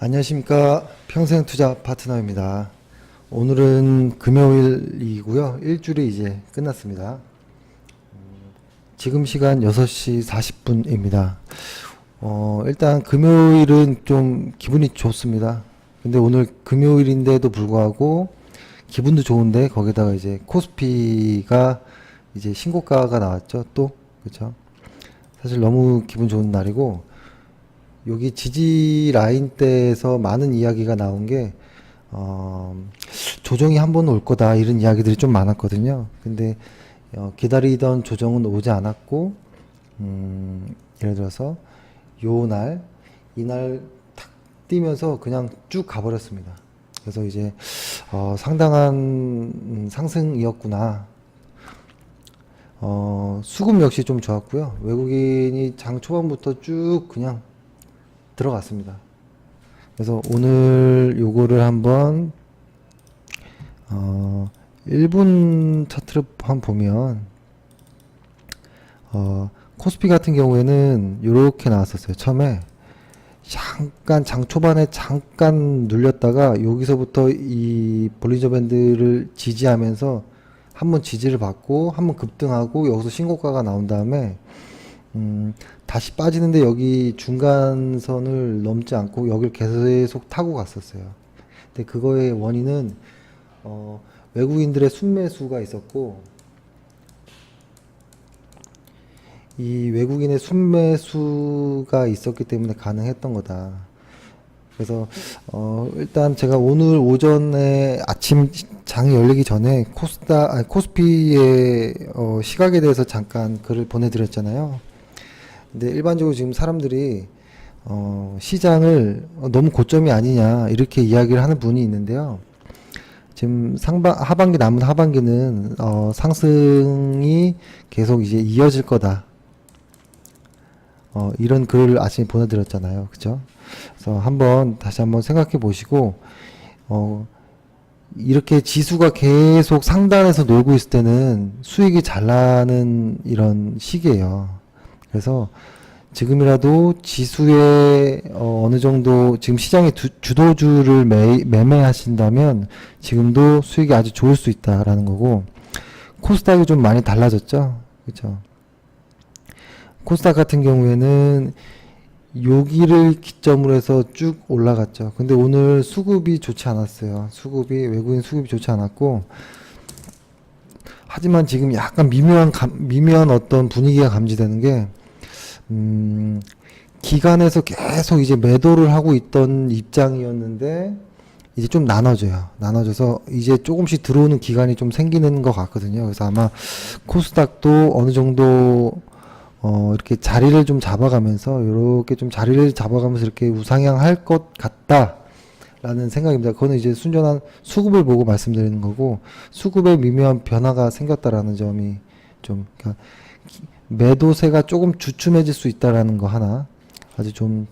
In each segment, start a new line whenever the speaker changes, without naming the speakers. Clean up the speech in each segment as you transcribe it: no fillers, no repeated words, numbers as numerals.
안녕하십니까. 평생투자 파트너입니다. 오늘은 금요일이고요. 일주일이 이제 끝났습니다. 지금 시간 6시 40분입니다. 일단 금요일은 좀 기분이 좋습니다. 근데 오늘 금요일인데도 불구하고 기분도 좋은데 거기다가 이제 코스피가 이제 신고가가 나왔죠. 또 그렇죠. 사실 너무 기분 좋은 날이고, 여기 지지 라인대에서 많은 이야기가 나온 게 조정이 한 번 올 거다, 이런 이야기들이 좀 많았거든요. 근데 기다리던 조정은 오지 않았고, 예를 들어서 이날 탁 뛰면서 그냥 쭉 가버렸습니다. 그래서 이제 상당한 상승이었구나. 수급 역시 좀 좋았고요. 외국인이 장 초반부터 쭉 그냥 들어갔습니다. 그래서 오늘 요거를 한번 1분 차트를 한번 보면 코스피 같은 경우에는 요렇게 나왔었어요. 처음에 잠깐 장 초반에 잠깐 눌렸다가 여기서부터 이 볼린저 밴드를 지지하면서 한번 지지를 받고 한번 급등하고 여기서 신고가가 나온 다음에 다시 빠지는데 여기 중간선을 넘지 않고 여길 계속 타고 갔었어요. 근데 그거의 원인은 외국인들의 순매수가 있었고, 이 외국인의 순매수가 있었기 때문에 가능했던 거다. 그래서 일단 제가 오늘 오전에 아침 장이 열리기 전에 코스피의 시각에 대해서 잠깐 글을 보내드렸잖아요. 근데 일반적으로 지금 사람들이 시장을 너무 고점이 아니냐 이렇게 이야기를 하는 분이 있는데요. 지금 하반기 남은 하반기는 상승이 계속 이제 이어질 거다. 이런 글을 아침에 보내드렸잖아요. 그죠? 그래서 다시 한번 생각해 보시고, 이렇게 지수가 계속 상단에서 놀고 있을 때는 수익이 잘 나는 이런 시기예요. 그래서 지금이라도 지수에 어느 정도 지금 시장의 주도주를 매매하신다면 지금도 수익이 아주 좋을 수 있다라는 거고, 코스닥이 좀 많이 달라졌죠. 그렇죠? 코스닥 같은 경우에는 여기를 기점으로 해서 쭉 올라갔죠. 근데 오늘 수급이 좋지 않았어요. 외국인 수급이 좋지 않았고, 하지만 지금 약간 미묘한 어떤 분위기가 감지되는 게, 기간에서 계속 이제 매도를 하고 있던 입장이었는데 이제 좀 나눠져서 이제 조금씩 들어오는 기간이 좀 생기는 것 같거든요. 그래서 아마 코스닥도 어느 정도 이렇게 자리를 좀 잡아가면서 이렇게 우상향할 것 같다라는 생각입니다. 그거는 이제 순전한 수급을 보고 말씀드리는 거고, 수급에 미묘한 변화가 생겼다라는 점이 좀, 그러니까 매도세가 조금 주춤해질 수 있다라는 거 하나, 아주 좀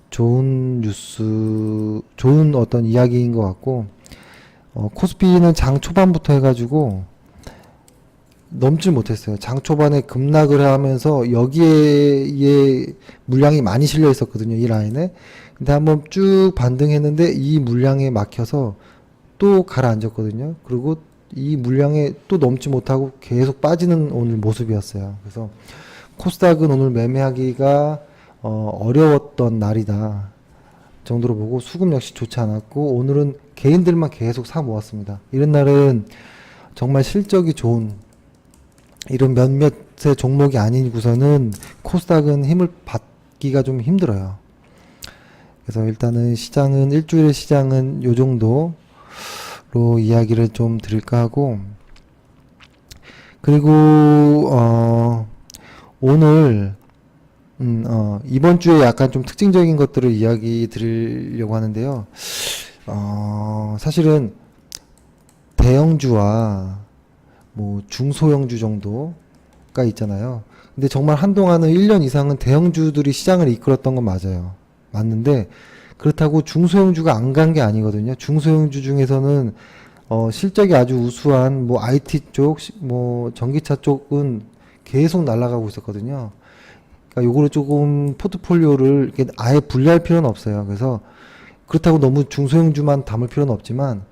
좋은 어떤 이야기인 것 같고, 코스피는 장 초반부터 해가지고 넘질 못했어요. 장 초반에 급락을 하면서 여기에 물량이 많이 실려 있었거든요, 이 라인에. 근데 한번 쭉 반등했는데 이 물량에 막혀서 또 가라앉았거든요. 그리고 이 물량에 또 넘지 못하고 계속 빠지는 오늘 모습이었어요. 그래서 코스닥은 오늘 매매하기가 어려웠던 날이다 정도로 보고, 수급 역시 좋지 않았고, 오늘은 개인들만 계속 사 모았습니다. 이런 날은 정말 실적이 좋은 이런 몇몇의 종목이 아니고서는 코스닥은 힘을 받기가 좀 힘들어요. 그래서 일단은 일주일의 시장은 요 정도로 이야기를 좀 드릴까 하고, 그리고 오늘 이번 주에 약간 좀 특징적인 것들을 이야기 드리려고 하는데요. 사실은 대형주와 뭐 중소형주 정도가 있잖아요. 근데 정말 한동안은 1년 이상은 대형주들이 시장을 이끌었던 건 맞는데, 그렇다고 중소형주가 안 간 게 아니거든요. 중소형주 중에서는 실적이 아주 우수한 뭐 IT 쪽, 뭐 전기차 쪽은 계속 날아가고 있었거든요. 그러니까 요거를 조금 포트폴리오를 이렇게 아예 분리할 필요는 없어요. 그래서 그렇다고 너무 중소형주만 담을 필요는 없지만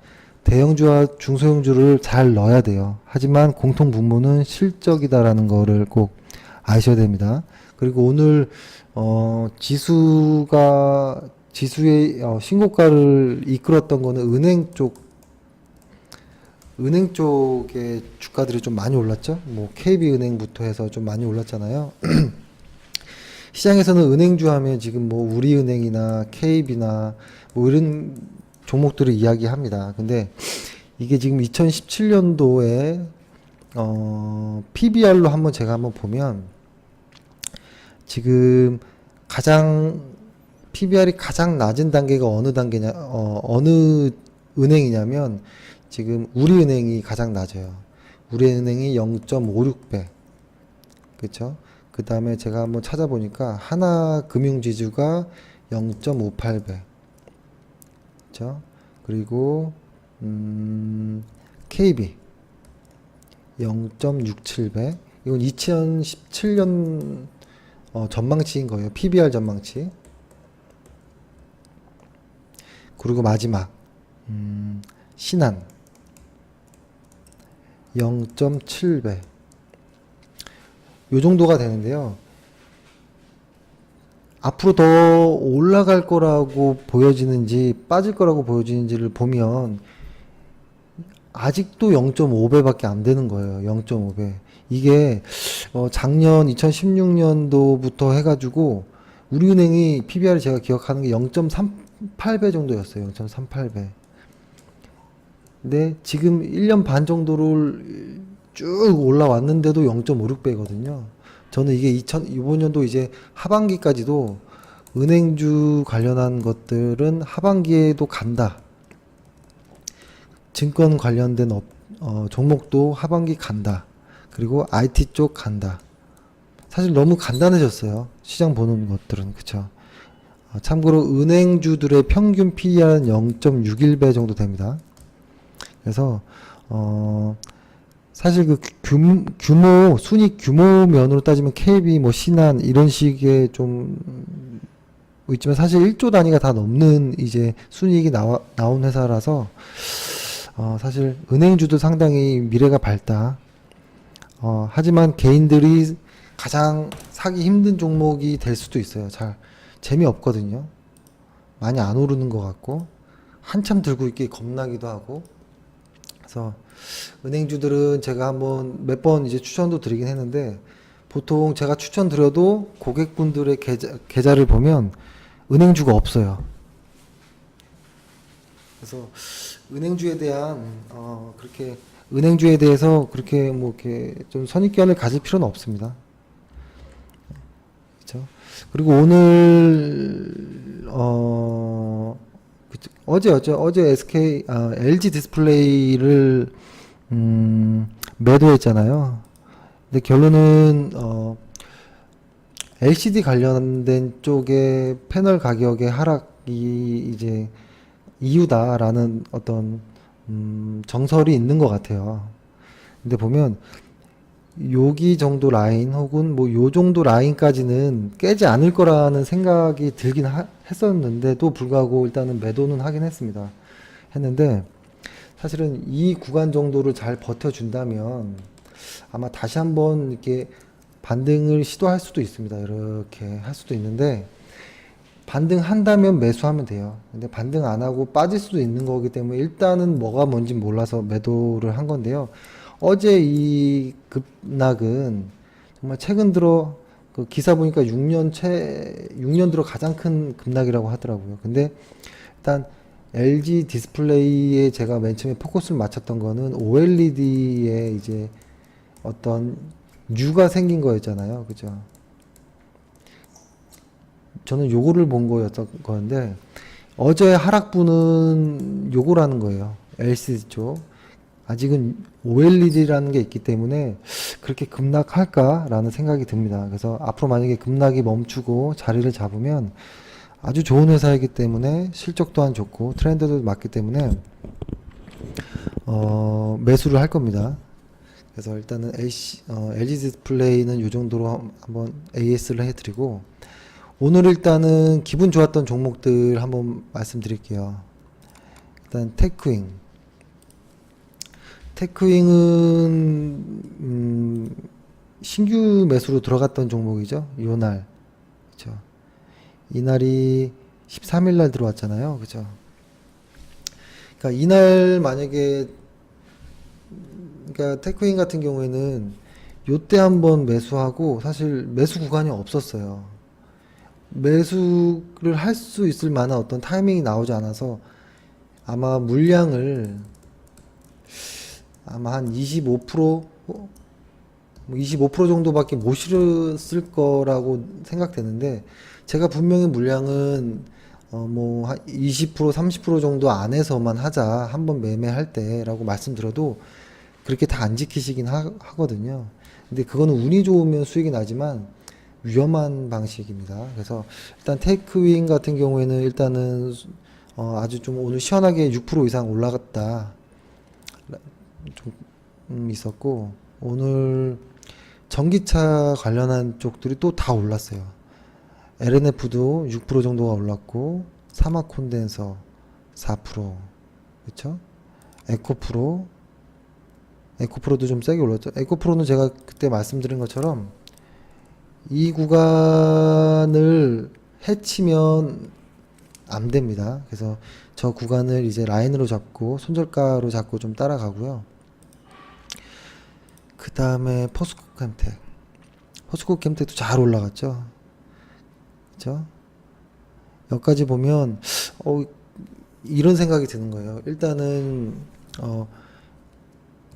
대형주와 중소형주를 잘 넣어야 돼요. 하지만 공통 분모는 실적이다라는 거를 꼭 아셔야 됩니다. 그리고 오늘 지수의 신고가를 이끌었던 거는 은행 쪽의 주가들이 좀 많이 올랐죠. 뭐 KB은행부터 해서 좀 많이 올랐잖아요. 시장에서는 은행주 하면 지금 뭐 우리은행이나 KB나 뭐 이런 종목들을 이야기합니다. 근데 이게 지금 2017년도에 PBR로 제가 한번 보면 지금 PBR이 가장 낮은 단계가 어느 단계냐, 어느 은행이냐면 지금 우리은행이 가장 낮아요. 우리은행이 0.56배. 그쵸? 그 다음에 제가 한번 찾아보니까 하나금융지주가 0.58배. 그쵸? 그리고, KB 0.67배. 이건 2017년 전망치인 거예요. PBR 전망치. 그리고 마지막, 신한 0.7배. 요 정도가 되는데요. 앞으로 더 올라갈 거라고 보여지는지 빠질 거라고 보여지는지를 보면 아직도 0.5배밖에 안 되는 거예요. 0.5배. 이게 작년 2016년도부터 해가지고 우리은행이 PBR이 제가 기억하는 게 0.38배 정도였어요. 0.38배. 근데 지금 1년 반 정도를 쭉 올라왔는데도 0.56배거든요. 저는 이게 이번 연도 이제 하반기까지도 은행주 관련한 것들은 하반기에도 간다. 증권 관련된 종목도 하반기 간다. 그리고 IT 쪽 간다. 사실 너무 간단해졌어요. 시장 보는 것들은. 그쵸? 참고로 은행주들의 평균 PER은 0.61배 정도 됩니다. 그래서 사실 그 순이익 규모 면으로 따지면 KB, 뭐 신한 이런 식의 좀 있지만 사실 1조 단위가 다 넘는 이제 순이익이 나온 회사라서 사실 은행주도 상당히 미래가 밝다. 하지만 개인들이 가장 사기 힘든 종목이 될 수도 있어요. 잘 재미없거든요. 많이 안 오르는 것 같고 한참 들고 있기 겁나기도 하고. 그래서 은행주들은 제가 한번 몇 번 이제 추천도 드리긴 했는데 보통 제가 추천드려도 고객분들의 계좌를 보면 은행주가 없어요. 그래서 은행주에 대해서 그렇게 뭐 이렇게 좀 선입견을 가질 필요는 없습니다. 그렇죠? 그리고 오늘 어제 LG 디스플레이를 매도했잖아요. 근데 결론은 LCD 관련된 쪽의 패널 가격의 하락이 이제 이유다라는 어떤 정설이 있는 것 같아요. 근데 보면 여기 정도 라인 혹은 뭐 요 정도 라인까지는 깨지 않을 거라는 생각이 들긴 했었는데도 불구하고 일단은 매도는 하긴 했는데 사실은 이 구간 정도를 잘 버텨준다면 아마 다시 한번 이렇게 반등을 시도할 수도 있습니다. 이렇게 할 수도 있는데 반등한다면 매수하면 돼요. 근데 반등 안 하고 빠질 수도 있는 거기 때문에 일단은 뭐가 뭔지 몰라서 매도를 한 건데요. 어제 이 급락은 정말 최근 들어 그 기사 보니까 6년 들어 가장 큰 급락이라고 하더라고요. 근데 일단 LG 디스플레이에 제가 맨 처음에 포커스를 맞췄던 거는 OLED에 이제 어떤 U가 생긴 거였잖아요. 그죠? 저는 요거를 본 거였던 건데 어제 하락분은 요거라는 거예요. LCD 쪽. 아직은 OLED라는 게 있기 때문에 그렇게 급락할까라는 생각이 듭니다. 그래서 앞으로 만약에 급락이 멈추고 자리를 잡으면 아주 좋은 회사이기 때문에 실적 또한 좋고 트렌드도 맞기 때문에 매수를 할 겁니다. 그래서 일단은 LG 디스플레이는 이 정도로 한번 AS를 해드리고, 오늘 일단은 기분 좋았던 종목들 한번 말씀드릴게요. 일단 테크윙은 신규 매수로 들어갔던 종목이죠. 요날, 그죠? 이날이 13일 날 들어왔잖아요, 그죠? 그러니까 이날 만약에, 그러니까 테크윙 같은 경우에는 요때 한번 매수하고 사실 매수 구간이 없었어요. 매수를 할 수 있을 만한 어떤 타이밍이 나오지 않아서 아마 물량을 아마 한 25%, 25% 정도밖에 못 실었을 거라고 생각되는데, 제가 분명히 물량은 뭐 한 20%, 30% 정도 안에서만 하자, 한번 매매할 때라고 말씀드려도 그렇게 다 안 지키시긴 하거든요. 근데 그거는 운이 좋으면 수익이 나지만 위험한 방식입니다. 그래서 일단 테이크윙 같은 경우에는 일단은 아주 좀 오늘 시원하게 6% 이상 올라갔다 좀 있었고, 오늘 전기차 관련한 쪽들이 또 다 올랐어요. LNF도 6% 정도가 올랐고, 사막 콘덴서 4%, 그쵸? 에코프로도 좀 세게 올랐죠. 에코프로는 제가 그때 말씀드린 것처럼 이 구간을 해치면 안 됩니다. 그래서 저 구간을 이제 라인으로 잡고 손절가로 잡고 좀 따라가고요. 그 다음에 포스코캠텍도 잘 올라갔죠. 그죠? 여기까지 보면 이런 생각이 드는 거예요. 일단은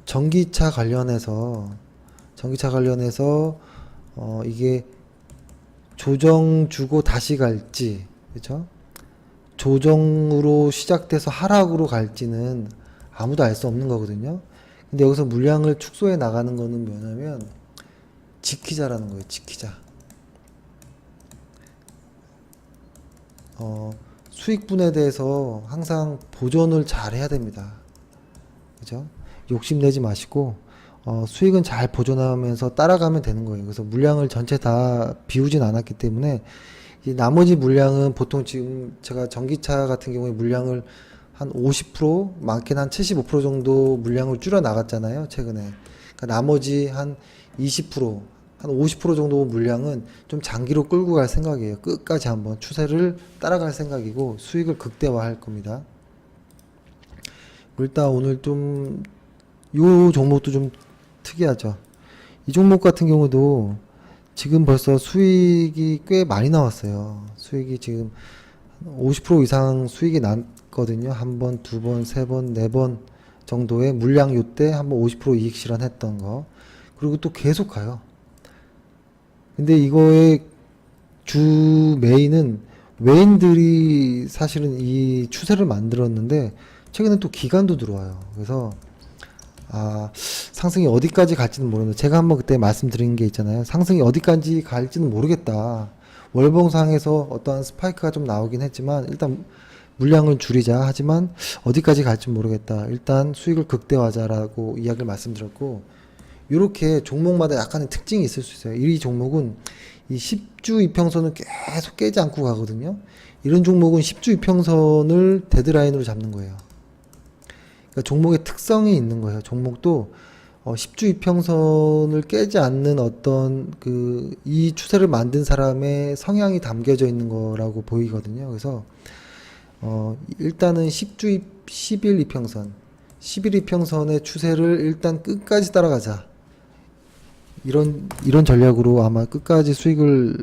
전기차 관련해서 이게 조정 주고 다시 갈지, 그죠? 조정으로 시작돼서 하락으로 갈지는 아무도 알 수 없는 거거든요. 근데 여기서 물량을 축소해 나가는 거는 뭐냐면 지키자라는 거예요. 지키자. 수익분에 대해서 항상 보존을 잘 해야 됩니다. 그죠? 욕심내지 마시고 수익은 잘 보존하면서 따라가면 되는 거예요. 그래서 물량을 전체 다 비우진 않았기 때문에 이 나머지 물량은 보통 지금 제가 전기차 같은 경우에 물량을 한 50%, 많게는 한 75% 정도 물량을 줄여 나갔잖아요, 최근에. 그러니까 나머지 한 20%, 한 50% 정도 물량은 좀 장기로 끌고 갈 생각이에요. 끝까지 한번 추세를 따라갈 생각이고 수익을 극대화할 겁니다. 일단 오늘 좀 요 종목도 좀 특이하죠. 이 종목 같은 경우도 지금 벌써 수익이 꽤 많이 나왔어요. 수익이 지금 50% 이상 수익이 났거든요. 한 번, 두 번, 세 번, 네 번 정도의 물량 요때 한번 50% 이익 실현했던 거. 그리고 또 계속 가요. 근데 이거의 주 메인은 외인들이 사실은 이 추세를 만들었는데 최근에 또 기관도 들어와요. 그래서 상승이 어디까지 갈지는 모르는데, 제가 한번 그때 말씀드린 게 있잖아요. 상승이 어디까지 갈지는 모르겠다. 월봉상에서 어떠한 스파이크가 좀 나오긴 했지만 일단 물량을 줄이자. 하지만 어디까지 갈지 모르겠다. 일단 수익을 극대화하자라고 이야기를 말씀드렸고, 이렇게 종목마다 약간의 특징이 있을 수 있어요. 이 종목은 이 10주 이평선을 계속 깨지 않고 가거든요. 이런 종목은 10주 이평선을 데드라인으로 잡는 거예요. 그러니까 종목의 특성이 있는 거예요. 종목도 10주 이평선을 깨지 않는 어떤 이 추세를 만든 사람의 성향이 담겨져 있는 거라고 보이거든요. 그래서 일단은 10일 이평선, 10일 이평선의 추세를 일단 끝까지 따라가자. 이런 전략으로 아마 끝까지 수익을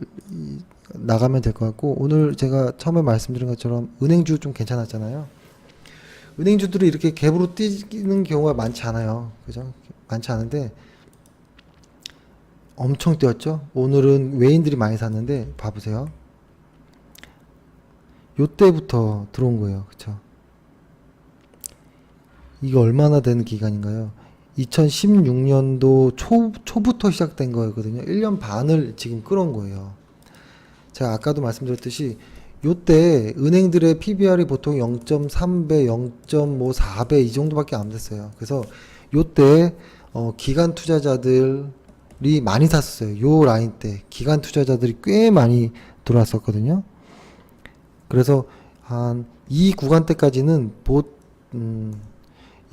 나가면 될 것 같고, 오늘 제가 처음에 말씀드린 것처럼 은행주 좀 괜찮았잖아요. 은행주들이 이렇게 갭으로 뛰는 경우가 많지 않아요. 그죠? 많지 않은데 엄청 뛰었죠? 오늘은 외인들이 많이 샀는데 봐보세요. 요때부터 들어온 거예요. 그쵸? 이게 얼마나 되는 기간인가요? 2016년도 초부터 시작된 거거든요. 1년 반을 지금 끌어온 거예요. 제가 아까도 말씀드렸듯이 요때 은행들의 PBR이 보통 0.3배, 0.54배 이 정도밖에 안 됐어요. 그래서 요때 기관 투자자들이 많이 샀었어요. 요 라인 때 기관 투자자들이 꽤 많이 들어왔었거든요. 그래서 한 이 구간대까지는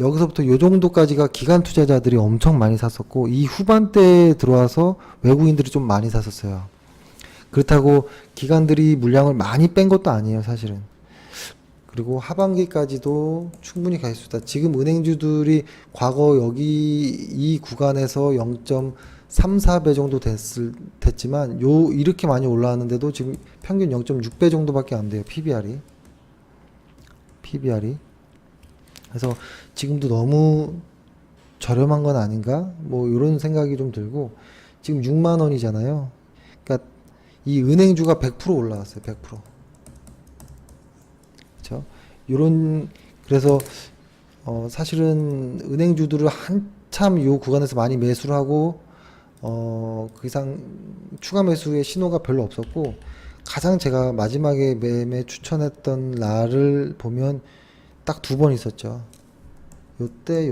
여기서부터 요 정도까지가 기관 투자자들이 엄청 많이 샀었고, 이 후반대에 들어와서 외국인들이 좀 많이 샀었어요. 그렇다고 기관들이 물량을 많이 뺀 것도 아니에요, 사실은. 그리고 하반기까지도 충분히 갈 수 있다. 지금 은행주들이 과거 여기 이 구간에서 0.34배 정도 됐지만 이렇게 많이 올라왔는데도 지금 평균 0.6배 정도밖에 안 돼요, PBR이. 그래서 지금도 너무 저렴한 건 아닌가? 뭐 이런 생각이 좀 들고, 지금 6만 원이잖아요. 그러니까 이 은행주가 100% 올라왔어요. 100%. 그렇죠? 그래서 사실은 은행주들을 한참 요 구간에서 많이 매수를 하고 그 이상 추가 매수의 신호가 별로 없었고, 가장 제가 마지막에 매매 추천했던 날을 보면 딱 2번 있었죠. 요때.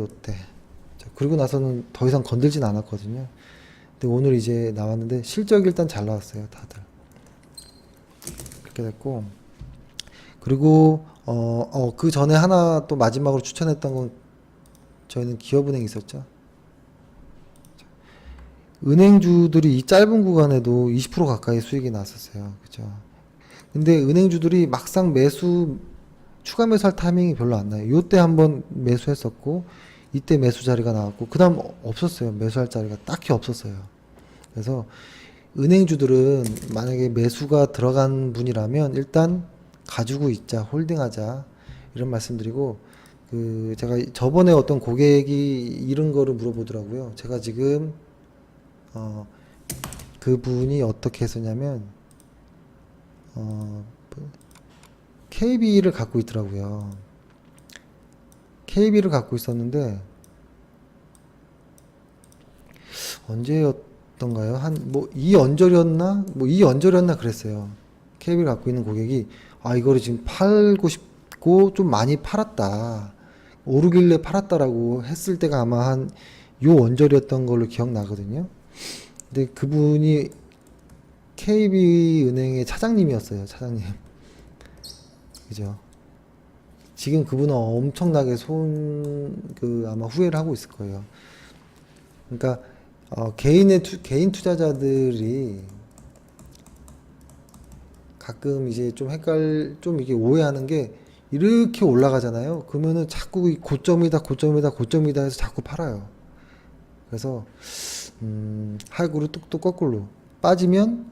자, 그리고 나서는 더 이상 건들진 않았거든요. 근데 오늘 이제 나왔는데 실적이 일단 잘 나왔어요, 다들. 그렇게 됐고, 그리고 그 전에 하나 또 마지막으로 추천했던 건 저희는 기업은행 있었죠. 은행주들이 이 짧은 구간에도 20% 가까이 수익이 났었어요. 그죠? 근데 은행주들이 막상 추가 매수할 타이밍이 별로 안 나요. 요때 한번 매수했었고, 이때 매수 자리가 나왔고, 그 다음 없었어요. 매수할 자리가 딱히 없었어요. 그래서 은행주들은 만약에 매수가 들어간 분이라면 일단 가지고 있자, 홀딩하자, 이런 말씀드리고, 제가 저번에 어떤 고객이 이런 거를 물어보더라고요. 제가 지금 그분이 어떻게 했었냐면 KB를 갖고 있더라고요. KB를 갖고 있었는데 언제였던가요? 이 언저리였나 그랬어요. KB를 갖고 있는 고객이 이거를 지금 팔고 싶고 좀 많이 팔았다, 오르길래 팔았다라고 했을 때가 아마 한 요 언저리였던 걸로 기억나거든요. 근데 그분이 KB은행의 차장님이었어요. 차장님. 그죠? 지금 그분은 엄청나게 아마 후회를 하고 있을 거예요. 그러니까 개인 투자자들이 가끔 이제 좀 이게 오해하는 게, 이렇게 올라가잖아요. 그러면은 자꾸 고점이다 해서 자꾸 팔아요. 그래서 하이구를 뚝뚝 거꾸로 빠지면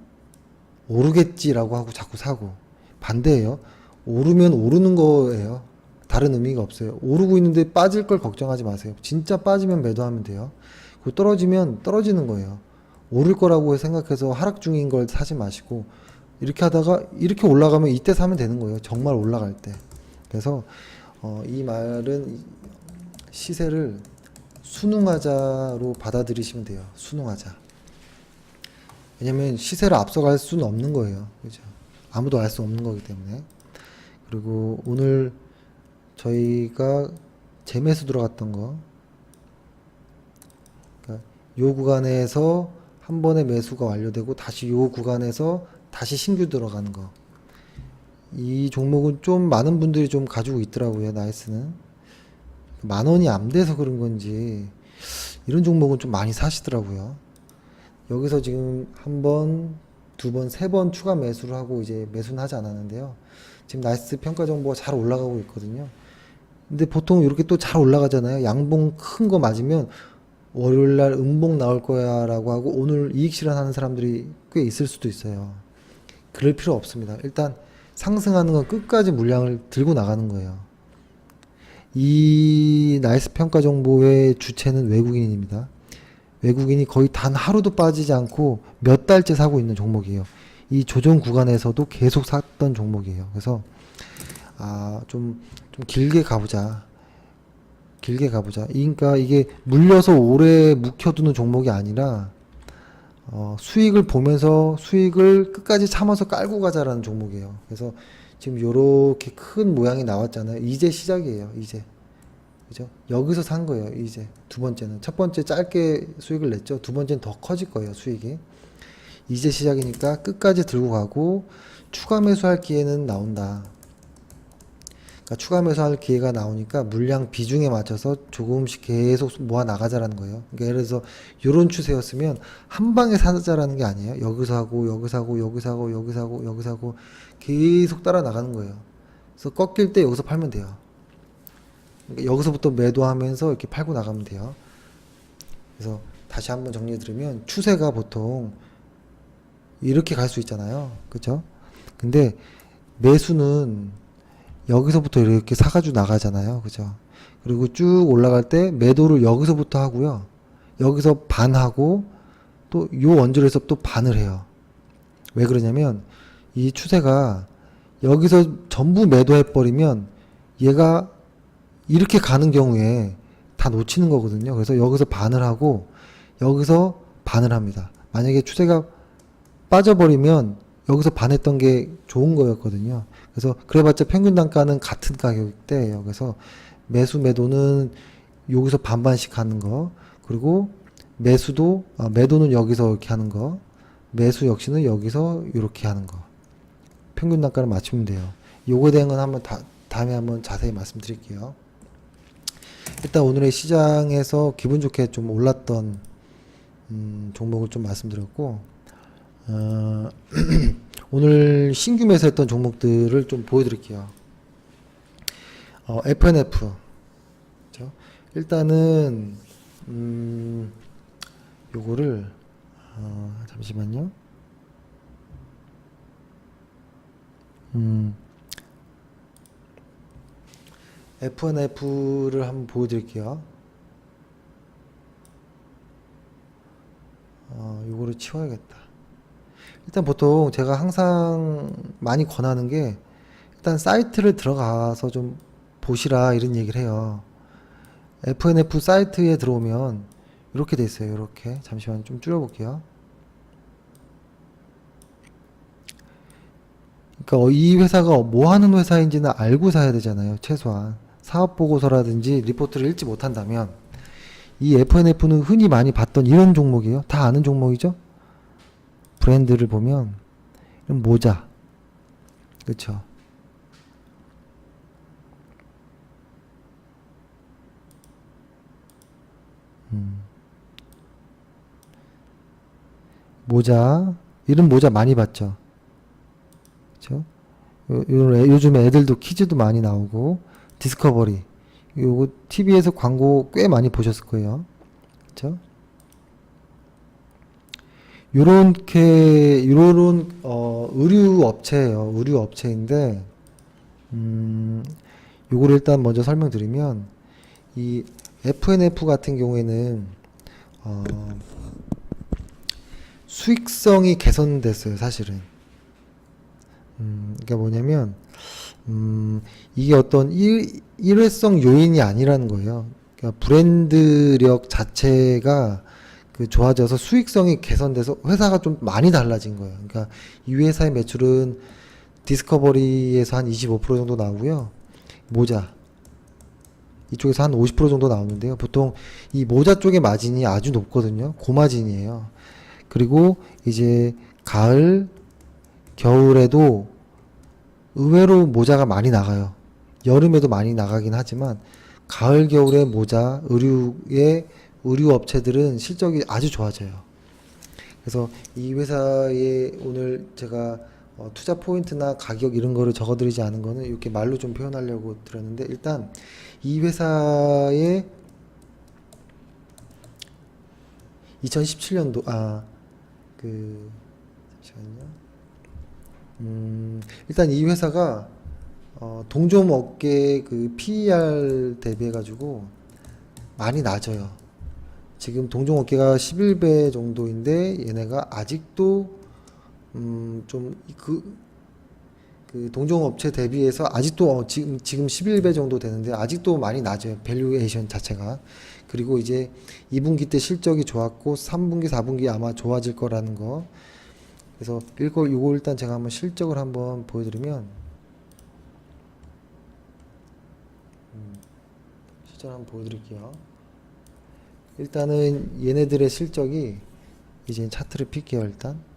오르겠지라고 하고 자꾸 사고, 반대예요. 오르면 오르는 거예요. 다른 의미가 없어요. 오르고 있는데 빠질 걸 걱정하지 마세요. 진짜 빠지면 매도하면 돼요. 그리고 떨어지면 떨어지는 거예요. 오를 거라고 생각해서 하락 중인 걸 사지 마시고, 이렇게 하다가 이렇게 올라가면 이때 사면 되는 거예요. 정말 올라갈 때. 그래서 이 말은 시세를 순응하자로 받아들이시면 돼요. 순응하자. 왜냐면 시세를 앞서갈 수는 없는 거예요. 그죠? 아무도 알 수 없는 거기 때문에. 그리고 오늘 저희가 재매수 들어갔던 거, 그러니까 요 구간에서 한 번에 매수가 완료되고 다시 요 구간에서 다시 신규 들어가는 거, 이 종목은 좀 많은 분들이 좀 가지고 있더라고요. 나이스는 10,000원이 안 돼서 그런 건지 이런 종목은 좀 많이 사시더라고요. 여기서 지금 한 번, 두 번, 세 번 추가 매수를 하고 이제 매수는 하지 않았는데요. 지금 나이스 평가 정보가 잘 올라가고 있거든요. 근데 보통 이렇게 또 잘 올라가잖아요. 양봉 큰 거 맞으면 월요일날 음봉 나올 거야 라고 하고 오늘 이익 실현하는 사람들이 꽤 있을 수도 있어요. 그럴 필요 없습니다. 일단 상승하는 건 끝까지 물량을 들고 나가는 거예요. 이 나이스 평가 정보의 주체는 외국인입니다. 외국인이 거의 단 하루도 빠지지 않고 몇 달째 사고 있는 종목이에요. 이 조정 구간에서도 계속 샀던 종목이에요. 그래서 좀 길게 가보자. 그러니까 이게 물려서 오래 묵혀두는 종목이 아니라 수익을 보면서 수익을 끝까지 참아서 깔고 가자라는 종목이에요. 그래서 지금 요렇게 큰 모양이 나왔잖아요. 이제 시작이에요. 이제. 그죠? 여기서 산 거예요. 이제 두 번째는. 첫 번째 짧게 수익을 냈죠. 두 번째는 더 커질 거예요. 수익이. 이제 시작이니까 끝까지 들고 가고 추가 매수할 기회는 나온다. 그러니까 추가 매수할 기회가 나오니까 물량 비중에 맞춰서 조금씩 계속 모아 나가자라는 거예요. 그러니까 예를 들어서 이런 추세였으면 한 방에 사자라는 게 아니에요. 여기서 하고 여기서 하고 여기서 하고 여기서 하고 여기서 하고 계속 따라 나가는 거예요. 그래서 꺾일 때 여기서 팔면 돼요. 그러니까 여기서부터 매도하면서 이렇게 팔고 나가면 돼요. 그래서 다시 한번 정리해 드리면 추세가 보통 이렇게 갈 수 있잖아요. 그죠? 근데 매수는 여기서부터 이렇게 사가지고 나가잖아요. 그죠? 그리고 쭉 올라갈 때 매도를 여기서부터 하고요. 여기서 반하고 또 요 원줄에서 또 반을 해요. 왜 그러냐면 이 추세가 여기서 전부 매도해버리면 얘가 이렇게 가는 경우에 다 놓치는 거거든요. 그래서 여기서 반을 하고 여기서 반을 합니다. 만약에 추세가 빠져버리면 여기서 반했던 게 좋은 거였거든요. 그래서 그래봤자 평균 단가는 같은 가격대예요. 그래서 매수 매도는 여기서 반반씩 하는 거, 그리고 매도는 여기서 이렇게 하는 거, 매수 역시는 여기서 이렇게 하는 거. 평균 단가를 맞추면 돼요. 요거에 대한 건 다음에 한번 자세히 말씀드릴게요. 일단 오늘의 시장에서 기분 좋게 좀 올랐던 종목을 좀 말씀드렸고, 오늘 신규 매수했던 종목들을 좀 보여드릴게요. FNF. 그렇죠? 일단은 요거를 잠시만요. FNF를 한번 보여드릴게요. 요거를 치워야겠다. 일단 보통 제가 항상 많이 권하는 게 일단 사이트를 들어가서 좀 보시라 이런 얘기를 해요. FNF 사이트에 들어오면 이렇게 돼 있어요. 이렇게. 잠시만 좀 줄여볼게요. 그러니까 이 회사가 뭐 하는 회사인지는 알고 사야 되잖아요. 최소한. 사업보고서라든지 리포트를 읽지 못한다면 이 FNF는 흔히 많이 봤던 이런 종목이에요. 다 아는 종목이죠. 브랜드를 보면 이런 모자, 그렇죠? 모자, 이런 모자 많이 봤죠. 그렇죠? 요즘에 애들도 퀴즈도 많이 나오고 디스커버리, 요거 TV에서 광고 꽤 많이 보셨을 거예요. 그렇죠? 요런 의류 업체예요. 의류 업체인데 요거를 일단 먼저 설명드리면 이 FNF 같은 경우에는 수익성이 개선됐어요. 사실은. 그러니까 뭐냐면 이게 어떤 일회성 요인이 아니라는 거예요. 그러니까 브랜드력 자체가 좋아져서 수익성이 개선돼서 회사가 좀 많이 달라진 거예요. 그러니까 이 회사의 매출은 디스커버리에서 한 25% 정도 나오고요. 모자 이쪽에서 한 50% 정도 나오는데요. 보통 이 모자 쪽의 마진이 아주 높거든요. 고마진이에요. 그리고 이제 가을, 겨울에도 의외로 모자가 많이 나가요. 여름에도 많이 나가긴 하지만 가을, 겨울에 모자, 의류 업체들은 실적이 아주 좋아져요. 그래서 이 회사에 오늘 제가 투자 포인트나 가격 이런 거를 적어드리지 않은 거는 이렇게 말로 좀 표현하려고 드렸는데, 일단 이 회사의 2017년도 잠시만요. 일단 이 회사가 동종 업계 PER 대비해 가지고 많이 낮아요. 지금 동종 업계가 11배 정도인데 얘네가 아직도 동종 업체 대비해서 아직도 지금 11배 정도 되는데 아직도 많이 낮아요. 밸류에이션 자체가. 그리고 이제 2분기 때 실적이 좋았고 3분기, 4분기 아마 좋아질 거라는 거. 그래서 요거 일단 제가 한번 실적을 한번 보여드리면 실적을 한번 보여드릴게요. 일단은 얘네들의 실적이 이제 차트를 필게요. 일단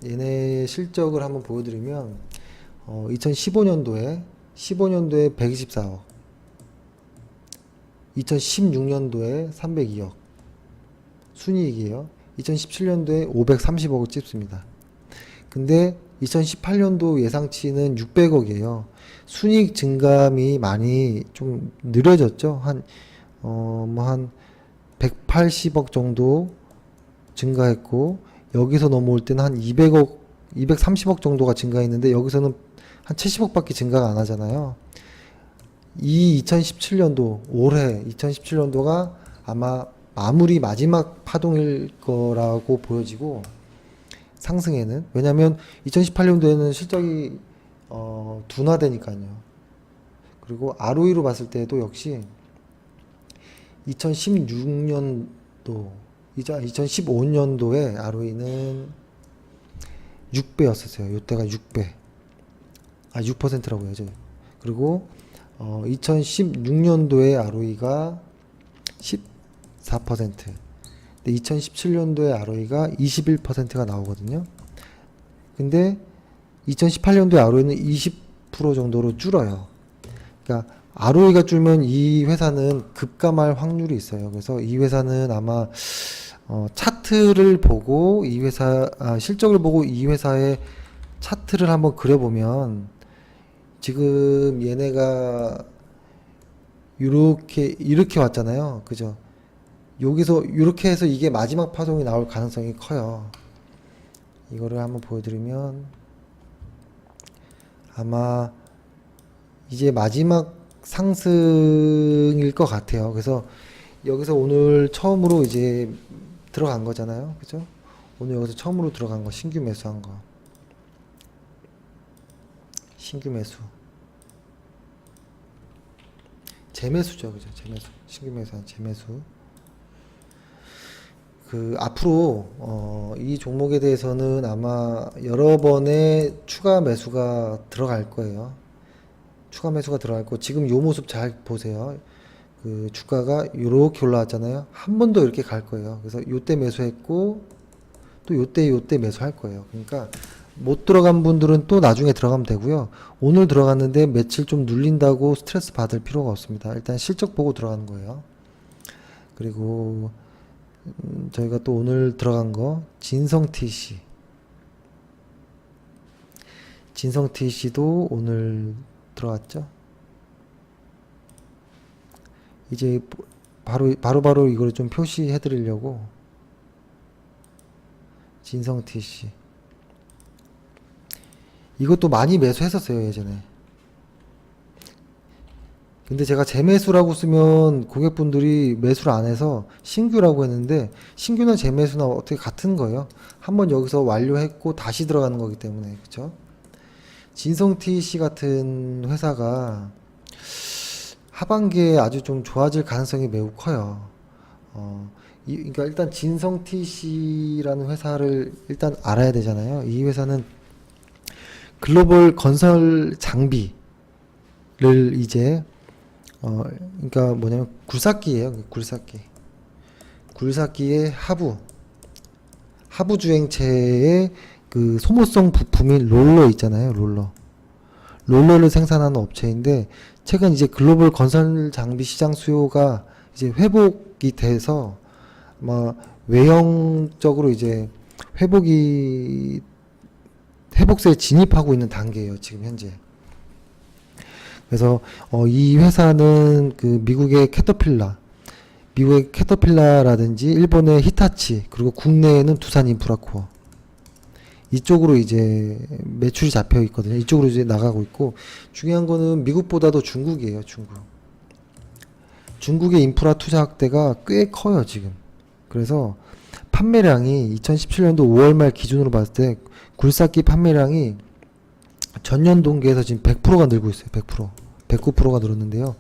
얘네 실적을 한번 보여드리면 2015년도에 124억, 2016년도에 302억 순이익이에요. 2017년도에 530억을 찍습니다. 근데 2018년도 예상치는 600억이에요. 순이익 증감이 많이 좀 느려졌죠. 한 180억 정도 증가했고, 여기서 넘어올 때는 한 200억, 230억 정도가 증가했는데, 여기서는 한 70억밖에 증가가 안 하잖아요. 이 2017년도, 올해 2017년도가 아마 마무리 마지막 파동일 거라고 보여지고, 상승에는. 왜냐면 2018년도에는 실적이 둔화되니까요. 그리고 ROE로 봤을 때도 역시 2016년도, 2015년도에 ROE는 6배였었어요. 이때가 6배. 6%라고 해야죠. 그리고 2016년도에 ROE가 14%. 근데 2017년도에 ROE가 21%가 나오거든요. 근데 2018년도에 ROE는 20% 정도로 줄어요. 그러니까 ROE가 줄면 이 회사는 급감할 확률이 있어요. 그래서 이 회사는 아마 차트를 보고 이 회사 실적을 보고 이 회사의 차트를 한번 그려보면, 지금 얘네가 이렇게 왔잖아요. 그죠? 여기서 이렇게 해서 이게 마지막 파동이 나올 가능성이 커요. 이거를 한번 보여드리면 아마 이제 마지막 상승일 것 같아요. 그래서 여기서 오늘 처음으로 이제 들어간 거잖아요. 그죠? 오늘 여기서 처음으로 들어간 거, 신규 매수한 거. 신규 매수. 재매수죠. 그죠? 재매수. 신규 매수한 재매수. 앞으로 이 종목에 대해서는 아마 여러 번의 추가 매수가 들어갈 거예요. 추가 매수가 들어갈 거. 지금 요 모습 잘 보세요. 주가가 요렇게 올라왔잖아요. 한 번 더 이렇게 갈 거예요. 그래서 요때 매수했고 또 요때 매수할 거예요. 그러니까 못 들어간 분들은 또 나중에 들어가면 되고요. 오늘 들어갔는데 며칠 좀 눌린다고 스트레스 받을 필요가 없습니다. 일단 실적 보고 들어가는 거예요. 그리고 저희가 또 오늘 들어간 거 진성 TC도 오늘 들어갔죠. 이제 바로 이걸 좀 표시해 드리려고. 진성 TC 이것도 많이 매수했었어요, 예전에. 근데 제가 재매수라고 쓰면 고객분들이 매수를 안 해서 신규라고 했는데, 신규나 재매수나 어떻게 같은 거예요. 한번 여기서 완료했고 다시 들어가는 거기 때문에. 그쵸? 진성 TC 같은 회사가 하반기에 아주 좀 좋아질 가능성이 매우 커요. 그러니까 일단 진성 TC라는 회사를 일단 알아야 되잖아요. 이 회사는 글로벌 건설 장비를 이제 그러니까 뭐냐면 굴삭기예요. 굴삭기의 하부 주행체의 그 소모성 부품인 롤러 있잖아요. 롤러를 생산하는 업체인데, 최근 이제 글로벌 건설 장비 시장 수요가 이제 회복이 돼서 외형적으로 이제 회복세에 진입하고 있는 단계예요, 지금 현재. 그래서 이 회사는 미국의 캐터필라라든지 일본의 히타치, 그리고 국내에는 두산 인프라코어, 이쪽으로 이제 매출이 잡혀 있거든요. 이쪽으로 이제 나가고 있고, 중요한 거는 미국보다도 중국이에요. 중국의 인프라 투자 확대가 꽤 커요, 지금. 그래서 판매량이 2017년도 5월 말 기준으로 봤을 때 굴삭기 판매량이 전년 동기에서 지금 100%가 늘고 있어요. 100%. 109%가 늘었는데요.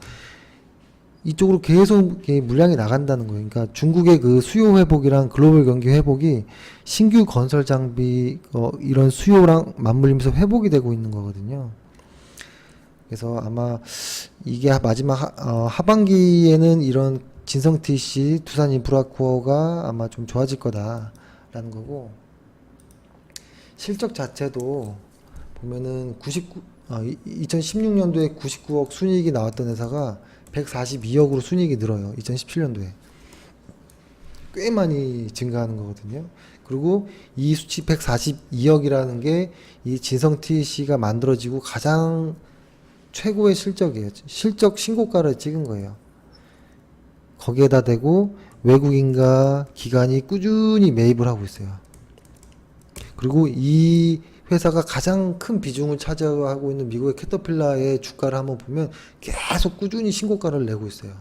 이쪽으로 계속 이렇게 물량이 나간다는 거예요. 그러니까 중국의 그 수요 회복이랑 글로벌 경기 회복이 신규 건설 장비 이런 수요랑 맞물리면서 회복이 되고 있는 거거든요. 그래서 아마 이게 마지막 하반기에는 이런 진성 TC, 두산 인프라코어가 아마 좀 좋아질 거다라는 거고, 실적 자체도 보면은 2016년도에 99억 순이익이 나왔던 회사가 142억으로 순이익이 늘어요. 2017년도에. 꽤 많이 증가하는 거거든요. 그리고 이 수치 142억이라는 게 이 진성 TC가 만들어지고 가장 최고의 실적이에요. 실적 신고가를 찍은 거예요. 거기에다 대고 외국인과 기관이 꾸준히 매입을 하고 있어요. 그리고 이 회사가 가장 큰 비중을 차지하고 있는 미국의 캐터필라의 주가를 한번 보면 계속 꾸준히 신고가를 내고 있어요.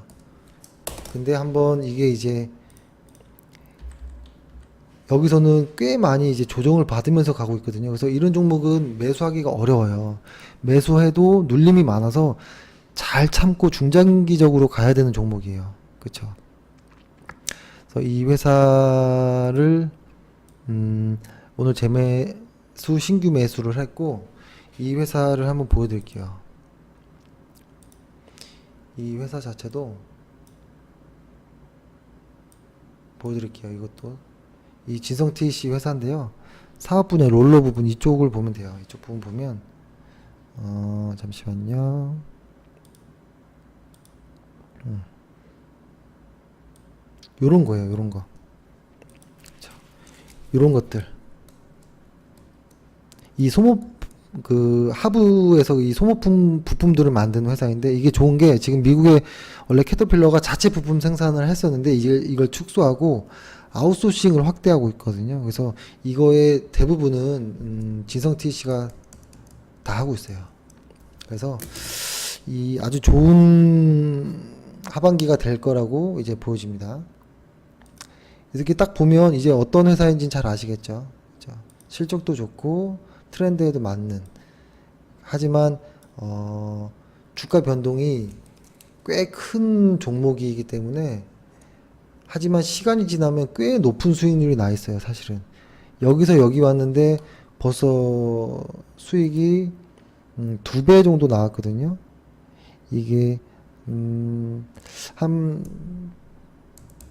근데 한번 이게 이제 여기서는 꽤 많이 이제 조정을 받으면서 가고 있거든요. 그래서 이런 종목은 매수하기가 어려워요. 매수해도 눌림이 많아서 잘 참고 중장기적으로 가야 되는 종목이에요. 그쵸? 그래서 이 회사를 오늘 재매수 신규 매수를 했고, 이 회사를 한번 보여드릴게요. 이 회사 자체도 보여드릴게요. 이것도 이 진성 TC 회사인데요. 사업분야 롤러 부분 이쪽을 보면 돼요. 이쪽 부분 보면 잠시만요. 요런 거예요. 요런 거. 자, 요런 것들. 이 하부에서 이 소모품 부품들을 만드는 회사인데, 이게 좋은 게 지금 미국에 원래 캐터필러가 자체 부품 생산을 했었는데 이걸 축소하고 아웃소싱을 확대하고 있거든요. 그래서 이거의 대부분은 진성 TC가 다 하고 있어요. 그래서 이 아주 좋은 하반기가 될 거라고 이제 보여집니다. 이렇게 딱 보면 이제 어떤 회사인지는 잘 아시겠죠. 그렇죠? 실적도 좋고 트렌드에도 맞는, 하지만 주가 변동이 꽤 큰 종목이기 때문에, 하지만 시간이 지나면 꽤 높은 수익률이 나 있어요. 사실은 여기서 여기 왔는데 벌써 수익이 2배 정도 나왔거든요. 이게 한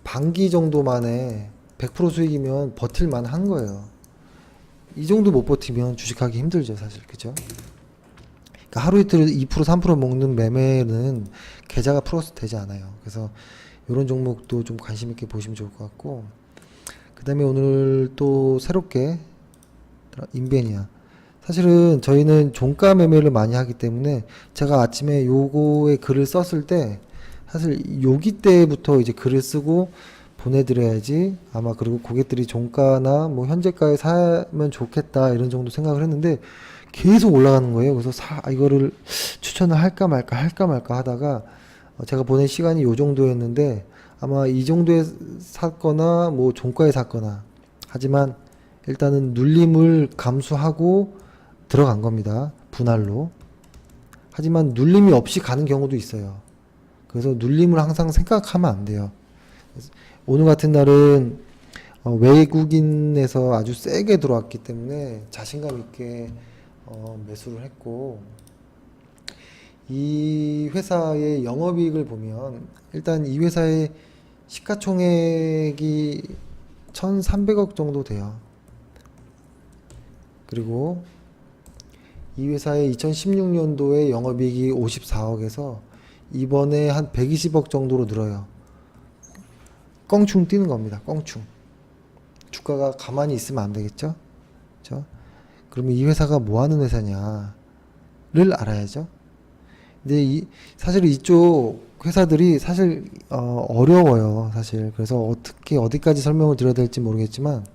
반기 정도 만에 100% 수익이면 버틸만 한 거예요. 이 정도 못 버티면 주식하기 힘들죠, 사실. 그죠? 그러니까 하루 이틀 2% 3% 먹는 매매는 계좌가 플러스 되지 않아요. 그래서 이런 종목도 좀 관심 있게 보시면 좋을 것 같고, 그 다음에 오늘 또 새롭게 인베니아, 사실은 저희는 종가 매매를 많이 하기 때문에 제가 아침에 요거에 글을 썼을 때 사실 요기 때부터 이제 글을 쓰고 보내드려야지 아마, 그리고 고객들이 종가나 뭐 현재가에 사면 좋겠다 이런 정도 생각을 했는데 계속 올라가는 거예요. 그래서 이거를 추천을 할까 말까 하다가 제가 보낸 시간이 요 정도였는데 아마 이 정도에 샀거나 뭐 종가에 샀거나, 하지만 일단은 눌림을 감수하고 들어간 겁니다. 분할로. 하지만 눌림이 없이 가는 경우도 있어요. 그래서 눌림을 항상 생각하면 안 돼요. 오늘 같은 날은 외국인에서 아주 세게 들어왔기 때문에 자신감 있게 매수를 했고, 이 회사의 영업이익을 보면 일단 이 회사의 시가총액이 1,300억 정도 돼요. 그리고 이 회사의 2016년도에 영업이익이 54억에서 이번에 한 120억 정도로 늘어요. 껑충 뛰는 겁니다. 껑충. 주가가 가만히 있으면 안 되겠죠? 그렇죠? 그러면 이 회사가 뭐 하는 회사냐를 알아야죠. 근데 사실 이쪽 회사들이 사실 어려워요. 사실. 그래서 어떻게 어디까지 설명을 드려야 될지 모르겠지만,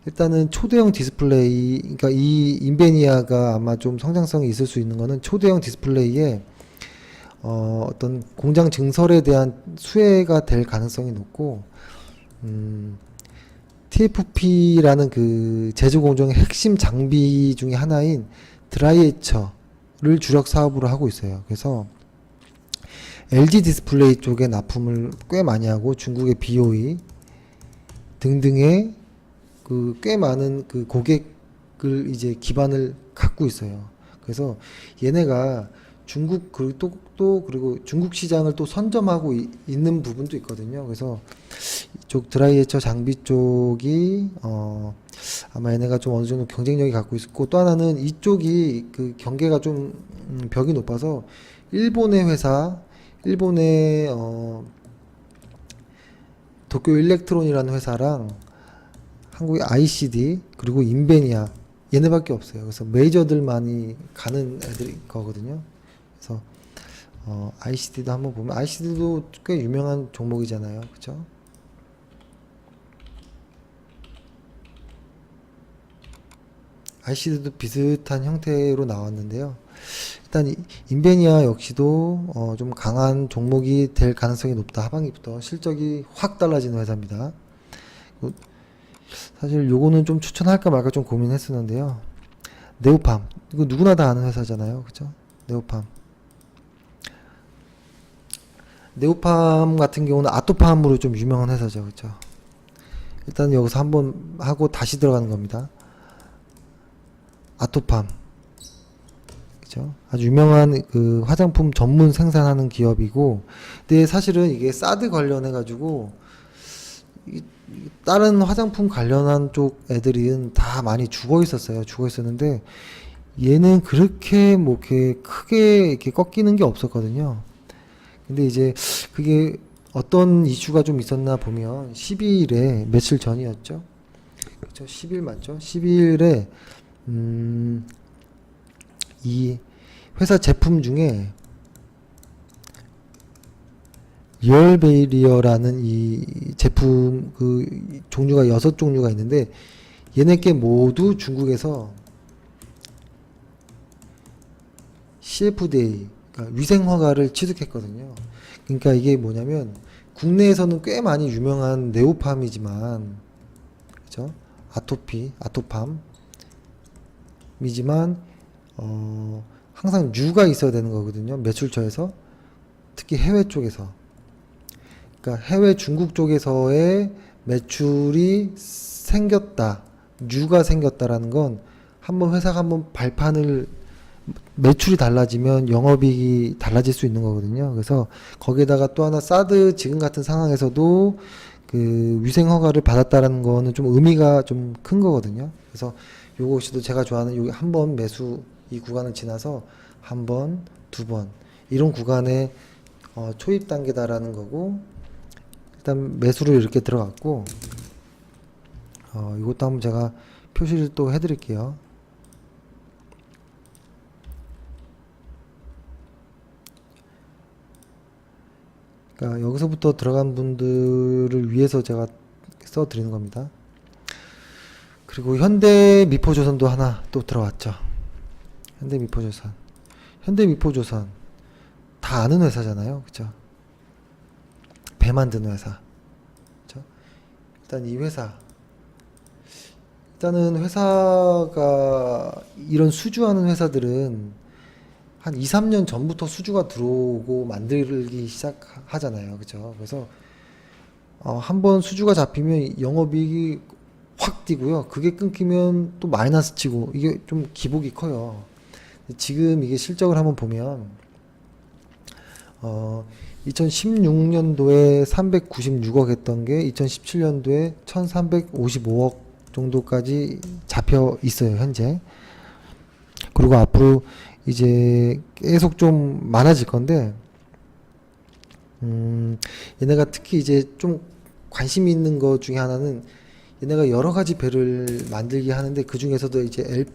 일단은 초대형 디스플레이, 그러니까 이 인베니아가 아마 좀 성장성이 있을 수 있는 거는 초대형 디스플레이에 어떤 공장 증설에 대한 수혜가 될 가능성이 높고, TFP라는 그 제조 공정의 핵심 장비 중에 하나인 드라이에처를 주력 사업으로 하고 있어요. 그래서 LG 디스플레이 쪽에 납품을 꽤 많이 하고 중국의 BOE 등등의 그 꽤 많은 그 고객을 이제 기반을 갖고 있어요. 그래서 얘네가 중국 그리고 중국 시장을 또 선점하고 있는 부분도 있거든요. 그래서 이쪽 드라이에처 장비 쪽이 아마 얘네가 좀 어느 정도 경쟁력이 갖고 있고, 또 하나는 이쪽이 그 경계가 좀 벽이 높아서 일본의 회사, 일본의 도쿄 일렉트론이라는 회사랑 한국의 ICD 그리고 인베니아 얘네밖에 없어요. 그래서 메이저들만이 가는 애들이 거거든요. 그래서 ICD도 한번 보면, ICD도 꽤 유명한 종목이잖아요. 그쵸? ICD도 비슷한 형태로 나왔는데요. 일단 인베니아 역시도 좀 강한 종목이 될 가능성이 높다. 하반기부터 실적이 확 달라지는 회사입니다. 사실 요거는 좀 추천할까 말까 좀 고민했었는데요. 네오팜, 이거 누구나 다 아는 회사잖아요. 그죠? 네오팜 같은 경우는 아토팜으로 좀 유명한 회사죠. 그죠? 일단 여기서 한번 하고 다시 들어가는 겁니다. 아토팜, 그죠? 아주 유명한 그 화장품 전문 생산하는 기업이고, 근데 사실은 이게 사드 관련해 가지고 다른 화장품 관련한 쪽 애들은 다 많이 죽어 있었는데 얘는 그렇게 뭐 이렇게 크게 이렇게 꺾이는 게 없었거든요. 근데 이제 그게 어떤 이슈가 좀 있었나 보면 12일에 며칠 전이었죠. 그렇죠? 10일 맞죠? 12일에 이 회사 제품 중에 리얼베리어라는 이 제품 그 종류가 6종류가 있는데, 얘네께 모두 중국에서 CFDA, 그러니까 위생 허가를 취득했거든요. 그러니까 이게 뭐냐면 국내에서는 꽤 많이 유명한 네오팜이지만, 그죠? 아토팜이지만 항상 뉴가 있어야 되는 거거든요. 매출처에서, 특히 해외 쪽에서. 그러니까 해외 중국 쪽에서의 매출이 생겼다, 뉴가 생겼다라는 건 한번 회사가 한번 발판을, 매출이 달라지면 영업이익이 달라질 수 있는 거거든요. 그래서 거기에다가 또 하나 사드 지금 같은 상황에서도 그 위생 허가를 받았다라는 거는 좀 의미가 좀 큰 거거든요. 그래서 요것이도 제가 좋아하는 요 한 번 매수, 이 구간을 지나서 한 번, 두 번 이런 구간에 초입 단계다라는 거고, 일단 매수를 이렇게 들어갔고, 이것도 한번 제가 표시를 또 해드릴게요. 그러니까 여기서부터 들어간 분들을 위해서 제가 써드리는 겁니다. 그리고 현대미포조선도 하나 또 들어왔죠. 현대미포조선 다 아는 회사잖아요. 그쵸? 배 만드는 회사. 그쵸? 일단 이 회사, 일단은 회사가 이런 수주하는 회사들은 한 2, 3년 전부터 수주가 들어오고 만들기 시작하잖아요. 그죠? 그래서 한번 수주가 잡히면 영업이익이 확 뛰고요. 그게 끊기면 또 마이너스 치고, 이게 좀 기복이 커요. 지금 이게 실적을 한번 보면 2016년도에 396억 했던 게 2017년도에 1355억 정도까지 잡혀 있어요, 현재. 그리고 앞으로 이제 계속 좀 많아질 건데, 얘네가 특히 이제 좀 관심 있는 것 중에 하나는, 얘네가 여러 가지 배를 만들게 하는데 그 중에서도 이제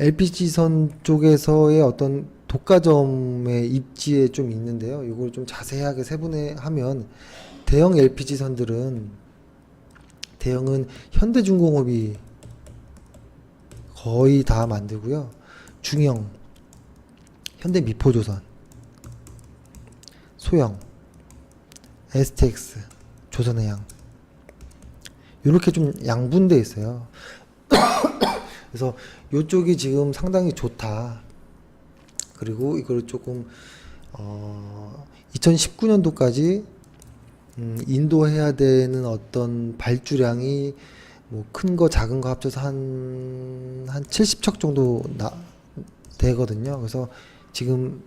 LPG선 쪽에서의 어떤 독과점의 입지에 좀 있는데요. 이걸 좀 자세하게 세분화하면, 대형 LPG선들은 대형은 현대중공업이 거의 다 만들고요. 중형 현대미포조선, 소형 STX, 조선해양, 이렇게 좀 양분돼 있어요. 그래서 요쪽이 지금 상당히 좋다. 그리고 이걸 조금 2019년도까지 인도해야 되는 어떤 발주량이 뭐 큰 거 작은 거 합쳐서 한 70척 정도 되거든요. 그래서 지금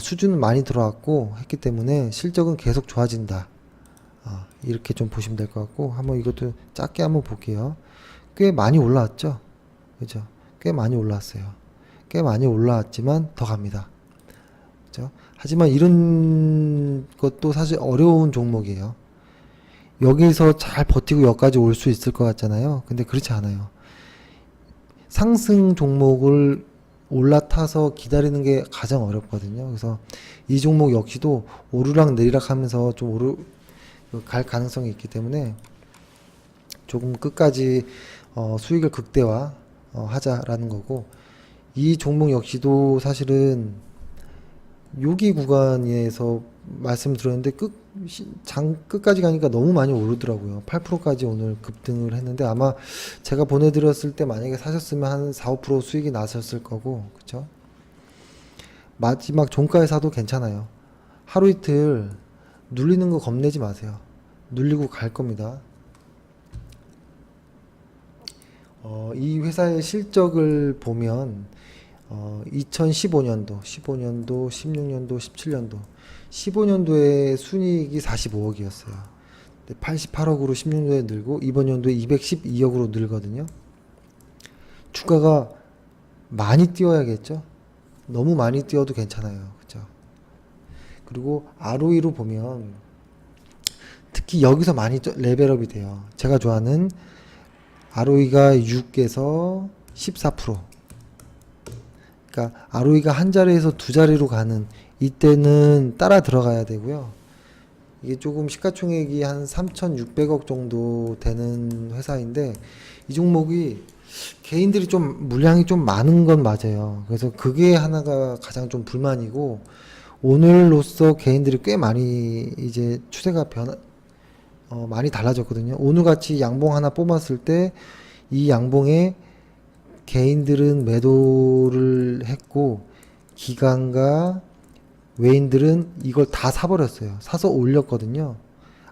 수준은 많이 들어왔고 했기 때문에 실적은 계속 좋아진다. 이렇게 좀 보시면 될 것 같고, 한번 이것도 짧게 한번 볼게요. 꽤 많이 올라왔죠. 그죠? 꽤 많이 올라왔어요. 꽤 많이 올라왔지만 더 갑니다. 그죠? 하지만 이런 것도 사실 어려운 종목이에요. 여기서 잘 버티고 여기까지 올 수 있을 것 같잖아요. 근데 그렇지 않아요. 상승 종목을 올라타서 기다리는 게 가장 어렵거든요. 그래서 이 종목 역시도 오르락 내리락 하면서 좀 갈 가능성이 있기 때문에 조금 끝까지 수익을 극대화 하자라는 거고, 이 종목 역시도 사실은 여기 구간에서 말씀드렸는데 끝까지 가니까 너무 많이 오르더라고요. 8%까지 오늘 급등을 했는데, 아마 제가 보내드렸을 때 만약에 사셨으면 한 4, 5% 수익이 나셨을 거고, 그쵸? 마지막 종가에 사도 괜찮아요. 하루 이틀 눌리는 거 겁내지 마세요. 눌리고 갈 겁니다. 이 회사의 실적을 보면 2015년도, 16년도, 17년도, 15년도에 순이익이 45억이었어요. 88억으로 16년도에 늘고 이번 연도에 212억으로 늘거든요. 주가가 많이 뛰어야겠죠. 너무 많이 뛰어도 괜찮아요. 그죠? 그리고 ROE로 보면 특히 여기서 많이 레벨업이 돼요. 제가 좋아하는 ROE가 6에서 14%. 그러니까 ROE가 한 자리에서 두 자리로 가는 이때는 따라 들어가야 되고요. 이게 조금 시가총액이 한 3,600억 정도 되는 회사인데, 이 종목이 개인들이 좀 물량이 좀 많은 건 맞아요. 그래서 그게 하나가 가장 좀 불만이고, 오늘로써 개인들이 꽤 많이 이제 추세가 많이 달라졌거든요. 오늘 같이 양봉 하나 뽑았을 때 이 양봉에 개인들은 매도를 했고 기관과 외인들은 이걸 다 사버렸어요. 사서 올렸거든요.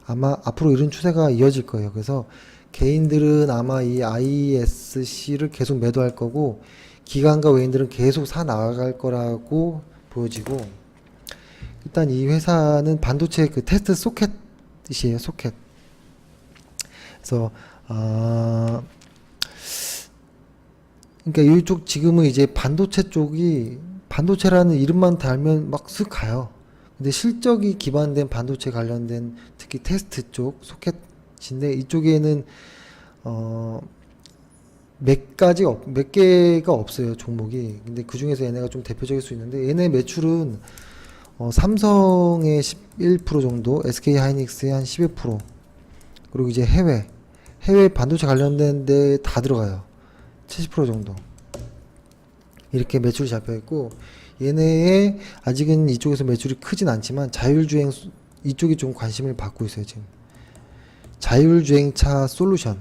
아마 앞으로 이런 추세가 이어질 거예요. 그래서 개인들은 아마 이 ISC를 계속 매도할 거고 기관과 외인들은 계속 사 나갈 거라고 보여지고, 일단 이 회사는 반도체 그 테스트 소켓이에요. 소켓. 그래서 그러니까 이쪽 지금은 이제 반도체 쪽이, 반도체라는 이름만 달면 막 쓱 가요. 근데 실적이 기반된 반도체 관련된 특히 테스트 쪽 소켓인데, 이쪽에는 몇 개가 없어요, 종목이. 근데 그 중에서 얘네가 좀 대표적일 수 있는데, 얘네 매출은 삼성의 11% 정도, SK 하이닉스의 한 12%, 그리고 이제 해외 반도체 관련된 데 다 들어가요. 70% 정도. 이렇게 매출이 잡혀 있고, 얘네의 아직은 이쪽에서 매출이 크진 않지만 자율주행 이쪽이 좀 관심을 받고 있어요, 지금. 자율주행차 솔루션.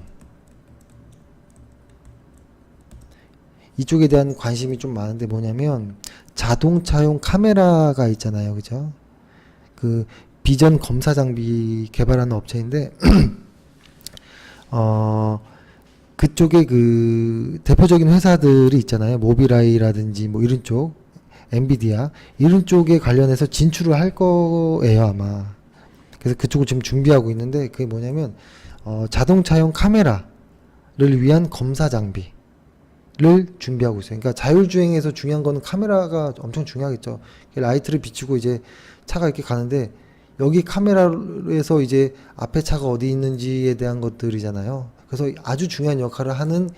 이쪽에 대한 관심이 좀 많은데, 뭐냐면 자동차용 카메라가 있잖아요. 그죠? 그 비전 검사 장비 개발하는 업체인데 그쪽에 그 대표적인 회사들이 있잖아요. 모빌아이라든지 뭐 이런 쪽, 엔비디아 이런 쪽에 관련해서 진출을 할 거예요, 아마. 그래서 그쪽을 지금 준비하고 있는데, 그게 뭐냐면 자동차용 카메라를 위한 검사 장비를 준비하고 있어요. 그러니까 자율주행에서 중요한 거는 카메라가 엄청 중요하겠죠. 라이트를 비추고 이제 차가 이렇게 가는데, 여기 카메라에서 이제 앞에 차가 어디 있는지에 대한 것들이잖아요. 그래서 아주 중요한 역할을 하는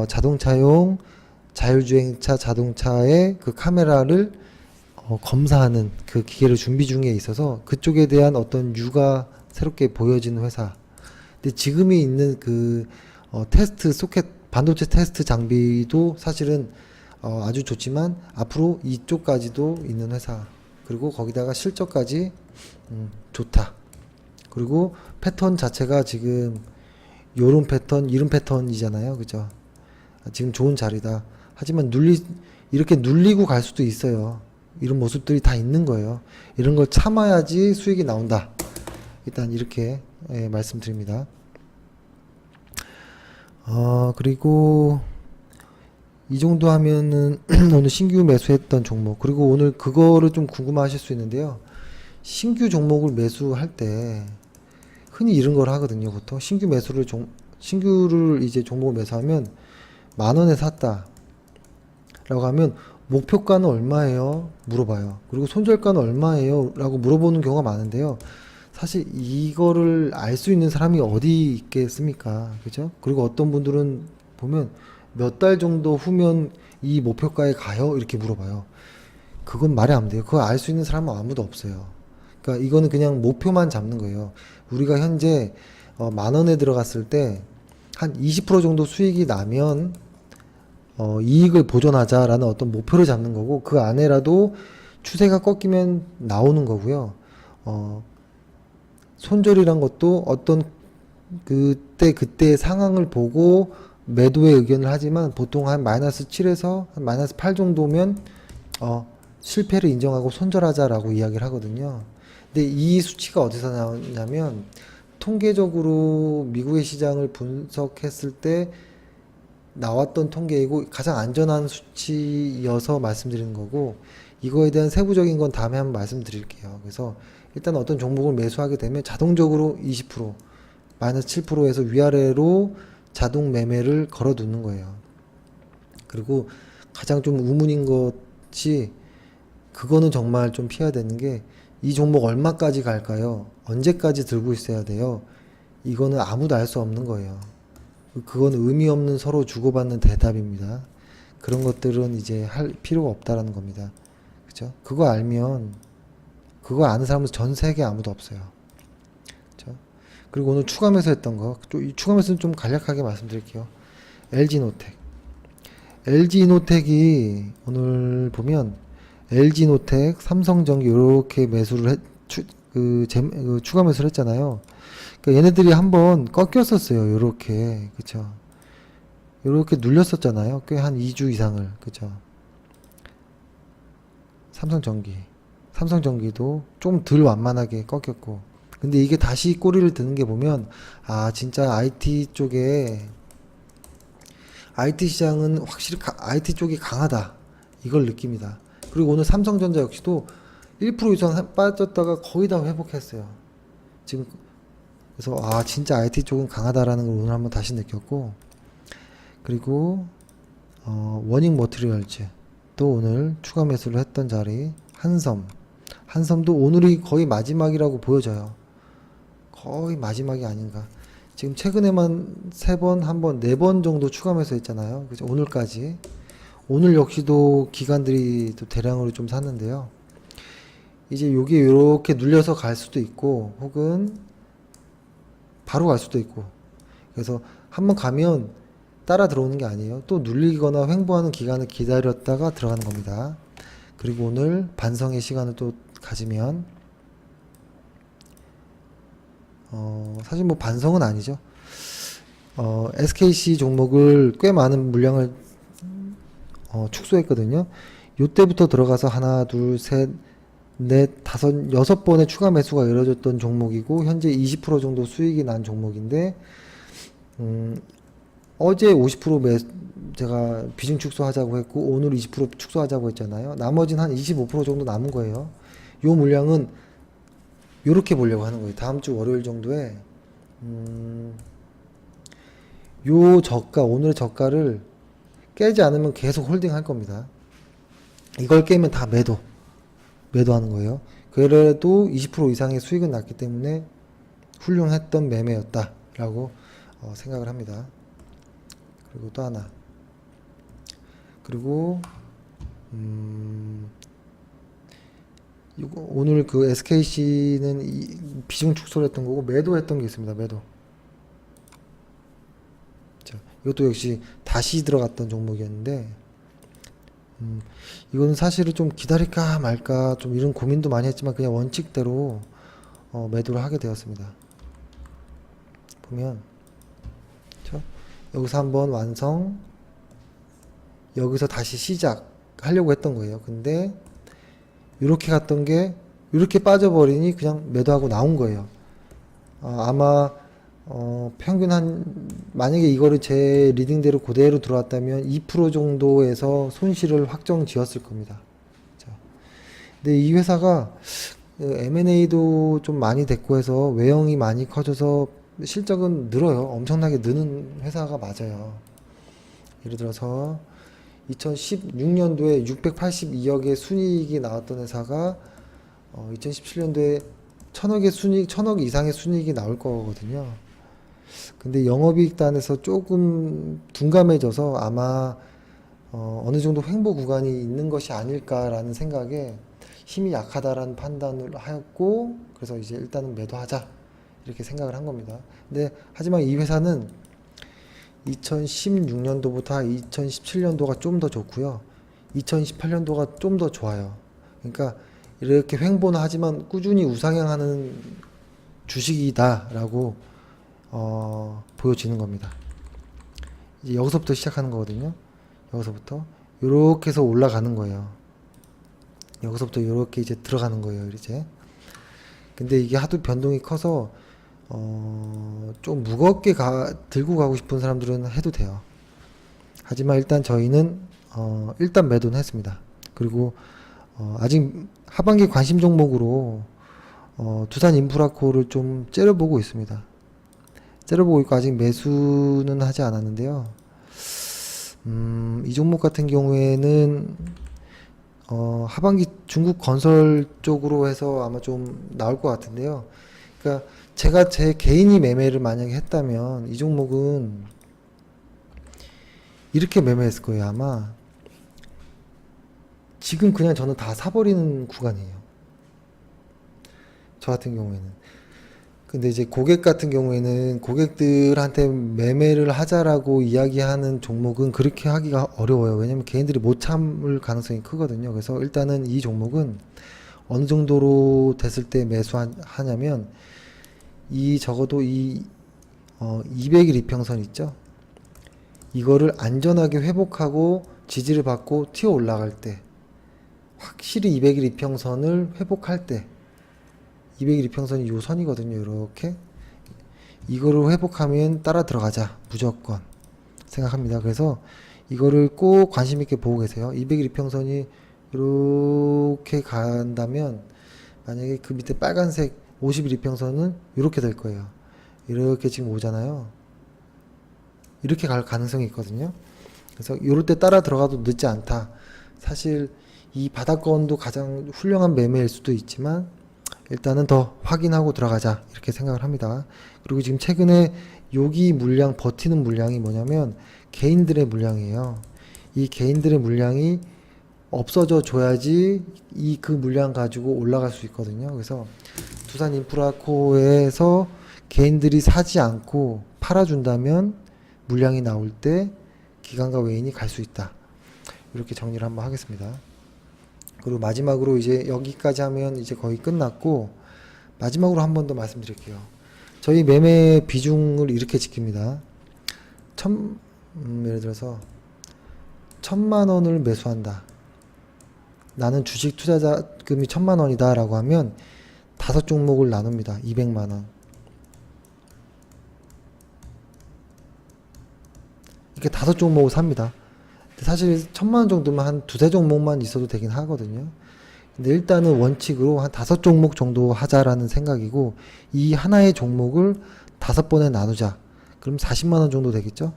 자동차용 자율주행차 자동차의 그 카메라를 검사하는 그 기계를 준비 중에 있어서, 그쪽에 대한 어떤 유가 새롭게 보여지는 회사. 근데 지금이 있는 그 테스트 소켓 반도체 테스트 장비도 사실은 아주 좋지만 앞으로 이쪽까지도 있는 회사. 그리고 거기다가 실적까지 좋다. 그리고 패턴 자체가 지금 요런 패턴, 이런 패턴이잖아요. 그죠? 지금 좋은 자리다. 하지만 이렇게 눌리고 갈 수도 있어요. 이런 모습들이 다 있는 거예요. 이런 걸 참아야지 수익이 나온다. 일단 이렇게 말씀드립니다. 그리고 이 정도 하면은 오늘 신규 매수했던 종목, 그리고 오늘 그거를 좀 궁금하실 수 있는데요. 신규 종목을 매수할 때 흔히 이런 걸 하거든요. 보통 신규를 이제 종목을 매수하면 10,000원에 샀다 라고 하면 목표가는 얼마예요? 물어봐요. 그리고 손절가는 얼마예요? 라고 물어보는 경우가 많은데요. 사실 이거를 알 수 있는 사람이 어디 있겠습니까? 그죠? 그리고 어떤 분들은 보면 몇 달 정도 후면 이 목표가에 가요? 이렇게 물어봐요. 그건 말이 안 돼요. 그거 알 수 있는 사람은 아무도 없어요. 그러니까 이거는 그냥 목표만 잡는 거예요. 우리가 현재 10,000원에 들어갔을 때 한 20% 정도 수익이 나면 이익을 보존하자라는 어떤 목표를 잡는 거고, 그 안에라도 추세가 꺾이면 나오는 거고요. 손절이란 것도 어떤 그때 상황을 보고 매도의 의견을 하지만 보통 한 마이너스 7에서 한 마이너스 8 정도면 실패를 인정하고 손절하자라고 이야기를 하거든요. 근데 이 수치가 어디서 나오냐면 통계적으로 미국의 시장을 분석했을 때 나왔던 통계이고 가장 안전한 수치여서 말씀드리는 거고, 이거에 대한 세부적인 건 다음에 한번 말씀드릴게요. 그래서 일단 어떤 종목을 매수하게 되면 자동적으로 20% 마이너스 7%에서 위아래로 자동 매매를 걸어 두는 거예요. 그리고 가장 좀 의문인 것이, 그거는 정말 좀 피해야 되는 게, 이 종목 얼마까지 갈까요? 언제까지 들고 있어야 돼요? 이거는 아무도 알 수 없는 거예요. 그건 의미 없는 서로 주고받는 대답입니다. 그런 것들은 이제 할 필요가 없다라는 겁니다. 그죠? 그거 아는 사람은 전 세계 아무도 없어요. 그죠? 그리고 오늘 추가 매수했던 거, 이 추가 매수는 좀 간략하게 말씀드릴게요. LG노텍이 오늘 보면 LG노텍, 삼성전기 이렇게 매수를 추가 매수를 했잖아요. 그러니까 얘네들이 한번 꺾였었어요. 요렇게. 그쵸? 요렇게 눌렸었잖아요. 꽤 한 2주 이상을. 그쵸? 삼성전기도 좀 덜 완만하게 꺾였고. 근데 이게 다시 꼬리를 드는 게 보면, 진짜 IT 시장은 확실히 IT 쪽이 강하다. 이걸 느낍니다. 그리고 오늘 삼성전자 역시도 1% 이상 빠졌다가 거의 다 회복했어요. 지금 그래서 진짜 IT 쪽은 강하다라는 걸 오늘 한번 다시 느꼈고, 그리고 워닝 머티리얼즈 또 오늘 추가 매수를 했던 자리, 한섬도 오늘이 거의 마지막이라고 보여져요. 거의 마지막이 아닌가. 지금 최근에만 3번, 1번, 4번 정도 추가 매수했잖아요. 그죠? 오늘까지. 오늘 역시도 기관들이 또 대량으로 좀 샀는데요. 이제 요게 요렇게 눌려서 갈 수도 있고, 혹은 바로 갈 수도 있고. 그래서 한번 가면 따라 들어오는 게 아니에요. 또 눌리거나 횡보하는 기간을 기다렸다가 들어가는 겁니다. 그리고 오늘 반성의 시간을 또 가지면, 사실 뭐 반성은 아니죠. SKC 종목을 꽤 많은 물량을 축소했거든요. 요때부터 들어가서 하나, 둘, 셋, 넷, 다섯, 6번의 추가 매수가 이루어졌던 종목이고, 현재 20% 정도 수익이 난 종목인데, 어제 50% 제가 비중 축소하자고 했고, 오늘 20% 축소하자고 했잖아요. 나머지는 한 25% 정도 남은 거예요. 요 물량은 요렇게 보려고 하는 거예요. 다음 주 월요일 정도에, 요 저가, 오늘의 저가를 깨지 않으면 계속 홀딩 할 겁니다. 이걸 깨면 다 매도하는 거예요. 그래도 20% 이상의 수익은 났기 때문에 훌륭했던 매매였다라고 생각을 합니다. 그리고 또 하나. 그리고 오늘 그 SKC는 비중 축소를 했던 거고, 매도했던 게 있습니다. 매도. 자, 이것도 역시 다시 들어갔던 종목이었는데, 이거는 사실은 좀 기다릴까 말까 좀 이런 고민도 많이 했지만 그냥 원칙대로 매도를 하게 되었습니다. 보면 그렇죠? 여기서 한번 완성, 여기서 다시 시작하려고 했던 거예요. 근데 이렇게 갔던 게 이렇게 빠져버리니 그냥 매도하고 나온 거예요. 아마 평균 만약에 이거를 제 리딩대로 그대로 들어왔다면 2% 정도에서 손실을 확정 지었을 겁니다. 자, 근데 이 회사가 M&A도 좀 많이 됐고 해서 외형이 많이 커져서 실적은 늘어요. 엄청나게 느는 회사가 맞아요. 예를 들어서 2016년도에 682억의 순이익이 나왔던 회사가 2017년도에 1000억 이상의 순이익이 나올 거거든요. 근데 영업이익단에서 조금 둔감해져서 아마 어느 정도 횡보 구간이 있는 것이 아닐까라는 생각에 힘이 약하다라는 판단을 하였고, 그래서 이제 일단은 매도하자 이렇게 생각을 한 겁니다. 근데 하지만 이 회사는 2016년도부터 2017년도가 좀 더 좋고요. 2018년도가 좀 더 좋아요. 그러니까 이렇게 횡보는 하지만 꾸준히 우상향하는 주식이다라고 보여지는 겁니다. 이제 여기서부터 시작하는 거거든요. 여기서부터 이렇게 해서 올라가는 거예요. 여기서부터 이렇게 이제 들어가는 거예요. 이제. 근데 이게 하도 변동이 커서 좀 무겁게 들고 가고 싶은 사람들은 해도 돼요. 하지만 일단 저희는 일단 매도는 했습니다. 그리고 아직 하반기 관심 종목으로 두산 인프라코를 좀 째려보고 있습니다. 째려보고 있고 아직 매수는 하지 않았는데요. 이 종목 같은 경우에는 하반기 중국 건설 쪽으로 해서 아마 좀 나올 것 같은데요. 그러니까 제가 제 개인이 매매를 만약에 했다면 이 종목은 이렇게 매매했을 거예요. 아마 지금 그냥 저는 다 사버리는 구간이에요. 저 같은 경우에는. 근데 이제 고객 같은 경우에는 고객들한테 매매를 하자라고 이야기하는 종목은 그렇게 하기가 어려워요. 왜냐면 개인들이 못 참을 가능성이 크거든요. 그래서 일단은 이 종목은 어느 정도로 됐을 때 매수하냐면 적어도 200일 이평선 있죠. 이거를 안전하게 회복하고 지지를 받고 튀어 올라갈 때, 확실히 200일 이평선을 회복할 때, 200일 이평선이 요 선이거든요. 이렇게 이거를 회복하면 따라 들어가자 무조건 생각합니다. 그래서 이거를 꼭 관심 있게 보고 계세요. 200일 이평선이 이렇게 간다면 만약에 그 밑에 빨간색 50일 이평선은 이렇게 될 거예요. 이렇게 지금 오잖아요. 이렇게 갈 가능성이 있거든요. 그래서 이럴 때 따라 들어가도 늦지 않다. 사실 이 바닥권도 가장 훌륭한 매매일 수도 있지만 일단은 더 확인하고 들어가자 이렇게 생각을 합니다. 그리고 지금 최근에 여기 물량 버티는 물량이 뭐냐면 개인들의 물량이에요. 이 개인들의 물량이 없어져 줘야지 그 물량 가지고 올라갈 수 있거든요. 그래서 두산 인프라코에서 개인들이 사지 않고 팔아준다면 물량이 나올 때 기관과 외인이 갈 수 있다. 이렇게 정리를 한번 하겠습니다. 그리고 마지막으로 이제 여기까지 하면 이제 거의 끝났고, 마지막으로 한 번 더 말씀드릴게요. 저희 매매 비중을 이렇게 지킵니다. 예를 들어서 1000만 원을 매수한다. 나는 주식 투자자금이 1000만 원이다 라고 하면 5종목을 나눕니다. 200만 원. 이렇게 5종목을 삽니다. 사실 1000만 원 정도면 한 2-3종목만 있어도 되긴 하거든요. 근데 일단은 원칙으로 한 5종목 정도 하자라는 생각이고, 이 하나의 종목을 5번에 나누자. 그럼 40만 원 정도 되겠죠?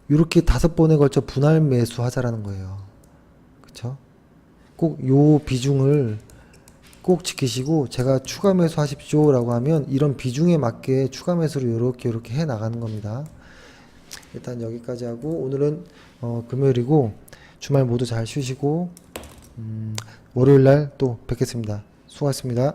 이렇게 5번에 걸쳐 분할 매수 하자라는 거예요. 그쵸? 꼭 요 비중을 꼭 지키시고, 제가 추가 매수 하십시오 라고 하면 이런 비중에 맞게 추가 매수를 이렇게 해 나가는 겁니다. 일단 여기까지 하고, 오늘은 금요일이고 주말 모두 잘 쉬시고 월요일날 또 뵙겠습니다. 수고하셨습니다.